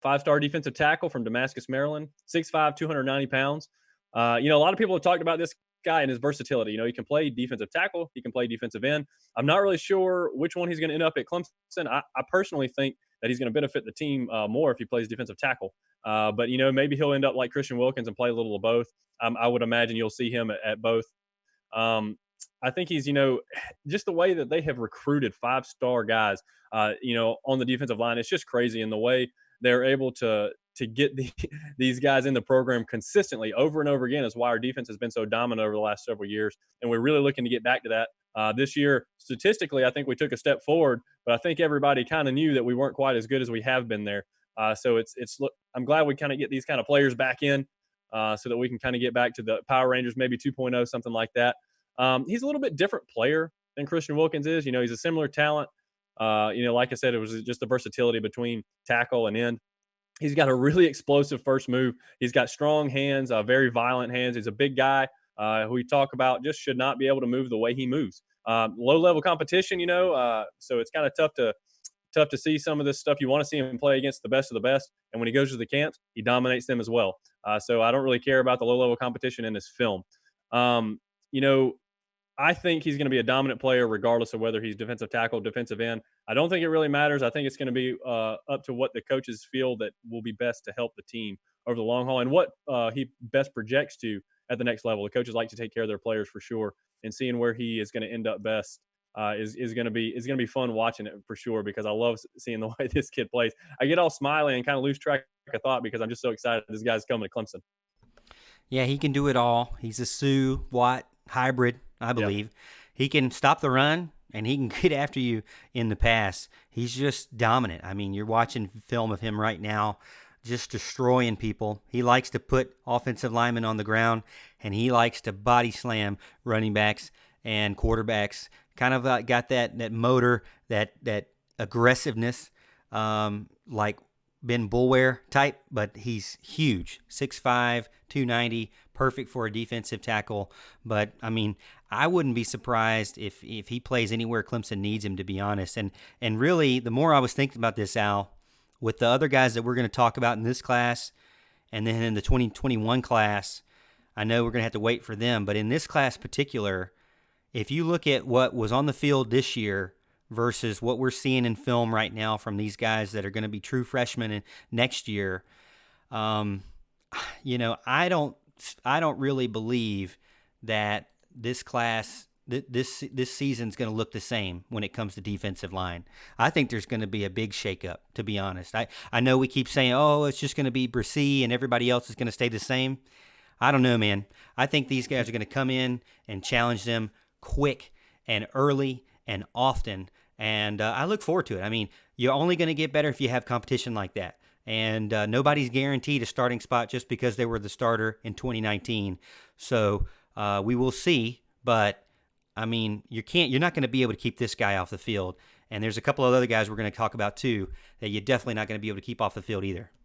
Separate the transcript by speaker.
Speaker 1: five-star defensive tackle from Damascus, Maryland, 6'5", 290 pounds. A lot of people have talked about this guy and his versatility. He can play defensive tackle, he can play defensive end. I'm not really sure which one he's going to end up at Clemson. I personally think that he's going to benefit the team more if he plays defensive tackle. But maybe he'll end up like Christian Wilkins and play a little of both. I would imagine you'll see him at both. Um, I think he's, just the way that they have recruited five-star guys, on the defensive line. It's just crazy. And the way they're able to get these guys in the program consistently over and over again is why our defense has been so dominant over the last several years. And we're really looking to get back to that. This year, statistically, I think we took a step forward, but I think everybody kind of knew that we weren't quite as good as we have been there. So I'm glad we kind of get these kind of players back in so that we can kind of get back to the Power Rangers, maybe 2.0, something like that. He's a little bit different player than Christian Wilkins is. He's a similar talent. Like I said, it was just the versatility between tackle and end. He's got a really explosive first move. He's got strong hands, very violent hands. He's a big guy who we talk about just should not be able to move the way he moves. Low-level competition, so it's kind of tough to see some of this stuff. You want to see him play against the best of the best, and when he goes to the camps, he dominates them as well. So I don't really care about the low-level competition in this film. You know, I think he's going to be a dominant player regardless of whether he's defensive tackle, defensive end. I don't think it really matters. I think it's going to be up to what the coaches feel that will be best to help the team over the long haul and what he best projects to at the next level. The coaches like to take care of their players for sure, and seeing where he is going to end up best is going to be fun watching it for sure because I love seeing the way this kid plays. I get all smiley and kind of lose track of thought because I'm just so excited this guy's coming to Clemson.
Speaker 2: Yeah, he can do it all. He's a Sue Watt hybrid, I
Speaker 1: Yep.
Speaker 2: believe. He can stop the run, and he can get after you in the pass. He's just dominant. I mean, you're watching film of him right now just destroying people. He likes to put offensive linemen on the ground, and he likes to body slam running backs and quarterbacks. Kind of got that motor, that aggressiveness, like Ben Bulware type, but he's huge, 6'5", 290, perfect for a defensive tackle. But, I mean, I wouldn't be surprised if he plays anywhere Clemson needs him, to be honest. And really, the more I was thinking about this, Al, with the other guys that we're going to talk about in this class and then in the 2021 class, I know we're going to have to wait for them. But in this class particular, if you look at what was on the field this year versus what we're seeing in film right now from these guys that are going to be true freshmen next year, I don't really believe that this class this season's going to look the same when it comes to defensive line. I think there's going to be a big shakeup, to be honest. I know we keep saying, oh, it's just going to be Bresee and everybody else is going to stay the same. I don't know, man. I think these guys are going to come in and challenge them quick and early and often, and I look forward to it. I mean, you're only going to get better if you have competition like that. And nobody's guaranteed a starting spot just because they were the starter in 2019. So we will see, but I mean, you're not going to be able to keep this guy off the field. And there's a couple of other guys we're going to talk about too that you're definitely not going to be able to keep off the field either.